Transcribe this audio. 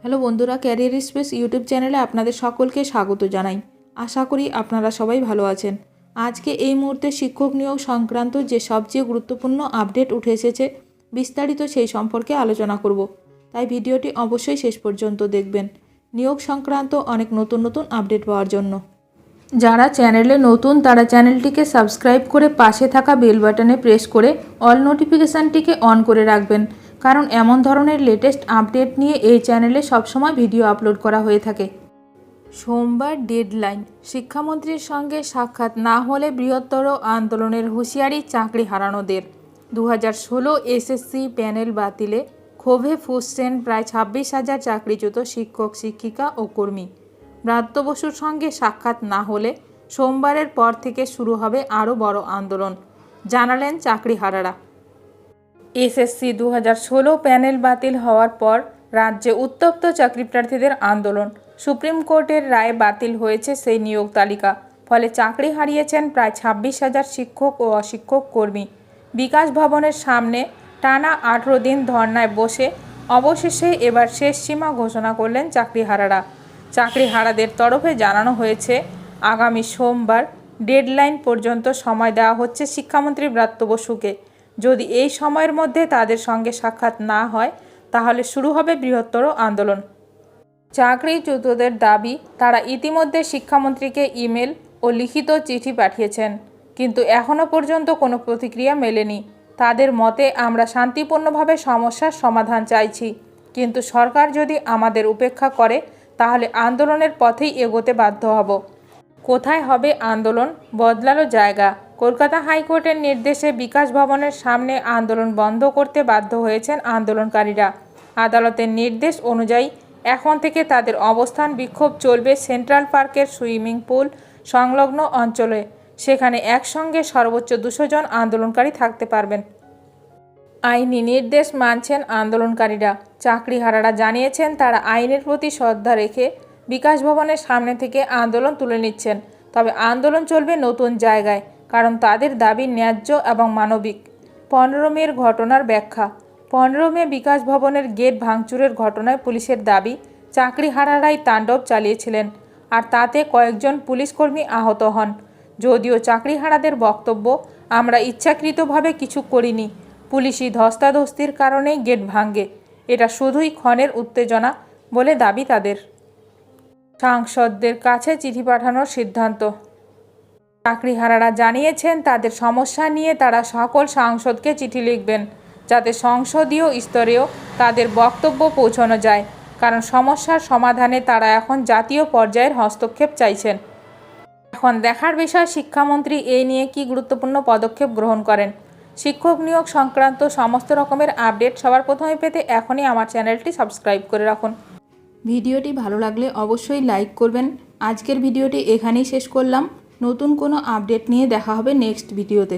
Hello বন্ধুরা, career space YouTube চ্যানেলে আপনাদের সকলকে স্বাগত জানাই। আশা করি আপনারা সবাই ভালো আছেন। আজকে এই মুহূর্তে শিক্ষক নিয়োগ সংক্রান্ত যে সবচেয়ে গুরুত্বপূর্ণ আপডেট উঠে এসেছে, বিস্তারিত সেই সম্পর্কে আলোচনা করব। তাই ভিডিওটি অবশ্যই শেষ পর্যন্ত দেখবেন নিয়োগ সংক্রান্ত অনেক নতুন নতুন আপডেট পাওয়ার জন্য। যারা চ্যানেলে নতুন তারা চ্যানেলটিকে সাবস্ক্রাইব করে পাশে থাকা বেল বাটনে প্রেস করে অল নোটিফিকেশানটিকে অন করে রাখবেন, কারণ এমন ধরনের লেটেস্ট আপডেট নিয়ে এই চ্যানেলে সবসময় ভিডিও আপলোড করা হয়ে থাকে। সোমবার ডেডলাইন, শিক্ষামন্ত্রীর সঙ্গে সাক্ষাৎ না হলে বৃহত্তর আন্দোলনের হুঁশিয়ারি চাকরি হারানোদের। 2016 এসএসসি প্যানেল বাতিলে ক্ষোভে ফুঁসছেন প্রায় 26,000 চাকরিচ্যুত শিক্ষক শিক্ষিকা ও কর্মী। ব্রাত্য বসুর সঙ্গে সাক্ষাৎ না হলে সোমবারের পর থেকে শুরু হবে আরও বড় আন্দোলন, জানালেন চাকরিহারারা। এসএসসি 2016 প্যানেল বাতিল হওয়ার পর রাজ্যে উত্তপ্ত চাকরিপ্রার্থীদের আন্দোলন। সুপ্রিম কোর্টের রায়ে বাতিল হয়েছে সেই নিয়োগ তালিকা, ফলে চাকরি হারিয়েছেন প্রায় 26,000 শিক্ষক ও অশিক্ষক কর্মী। বিকাশ ভবনের সামনে টানা 18 দিন ধর্নায় বসে অবশেষে এবার শেষ সীমা ঘোষণা করলেন চাকরিহারারা। চাকরিহারাদের তরফে জানানো হয়েছে, আগামী সোমবার ডেডলাইন পর্যন্ত সময় দেওয়া হচ্ছে শিক্ষামন্ত্রী ব্রাত্য বসুকে। যদি এই সময়ের মধ্যে তাদের সঙ্গে সাক্ষাৎ না হয় তাহলে শুরু হবে বৃহত্তর আন্দোলন। চাকরিচ্যুতদের দাবি, তারা ইতিমধ্যে শিক্ষামন্ত্রীকে ইমেল ও লিখিত চিঠি পাঠিয়েছেন, কিন্তু এখনও পর্যন্ত কোনো প্রতিক্রিয়া মেলেনি। তাদের মতে, আমরা শান্তিপূর্ণভাবে সমস্যার সমাধান চাইছি, কিন্তু সরকার যদি আমাদের উপেক্ষা করে তাহলে আন্দোলনের পথেই এগোতে বাধ্য হব। কোথায় হবে আন্দোলন? বদলালো জায়গা। কলকাতা হাইকোর্টের নির্দেশে বিকাশ ভবনের সামনে আন্দোলন বন্ধ করতে বাধ্য হয়েছেন আন্দোলনকারীরা। আদালতের নির্দেশ অনুযায়ী এখন থেকে তাদের অবস্থান বিক্ষোভ চলবে সেন্ট্রাল পার্কের সুইমিং পুল সংলগ্ন অঞ্চলে। সেখানে একসঙ্গে সর্বোচ্চ 200 জন আন্দোলনকারী থাকতে পারবেন। আইনি নির্দেশ মানছেন আন্দোলনকারীরা। চাকরিহারারা জানিয়েছেন, তারা আইনের প্রতি শ্রদ্ধা রেখে বিকাশ ভবনের সামনে থেকে আন্দোলন তুলে নিচ্ছেন। তবে আন্দোলন চলবে নতুন জায়গায়, কারণ তাদের দাবি ন্যায্য এবং মানবিক। 15 মের ঘটনার ব্যাখ্যা। 15 মে বিকাশ ভবনের গেট ভাঙচুরের ঘটনায় পুলিশের দাবি, চাকরিহারারাই তাণ্ডব চালিয়েছিলেন, আর তাতে কয়েকজন পুলিশকর্মী আহত হন। যদিও চাকরিহারাদের বক্তব্য, আমরা ইচ্ছাকৃতভাবে কিছু করিনি, পুলিশি ধস্তাধস্তির কারণেই গেট ভাঙে। এটা শুধুই ক্ষণের উত্তেজনা বলে দাবি তাদের। সাংসদদের কাছে চিঠি পাঠানোর সিদ্ধান্ত। চাকরিহারারা জানিয়েছেন, তাদের সমস্যা নিয়ে তারা সকল সাংসদকে চিঠি লিখবেন, যাতে সংসদীয় স্তরেও তাদের বক্তব্য পৌঁছানো যায়, কারণ সমস্যার সমাধানে তারা এখন জাতীয় পর্যায়ের হস্তক্ষেপ চাইছেন। এখন দেখার বিষয় শিক্ষামন্ত্রী এই নিয়ে কী গুরুত্বপূর্ণ পদক্ষেপ গ্রহণ করেন। শিক্ষক নিয়োগ সংক্রান্ত সমস্ত রকমের আপডেট সবার প্রথমে পেতে এখনই আমার চ্যানেলটি সাবস্ক্রাইব করে রাখুন। ভিডিওটি ভালো লাগলে অবশ্যই লাইক করবেন। আজকের ভিডিওটি এখানেই শেষ করলাম। নতুন কোনো আপডেট নিয়ে দেখা হবে নেক্সট ভিডিওতে।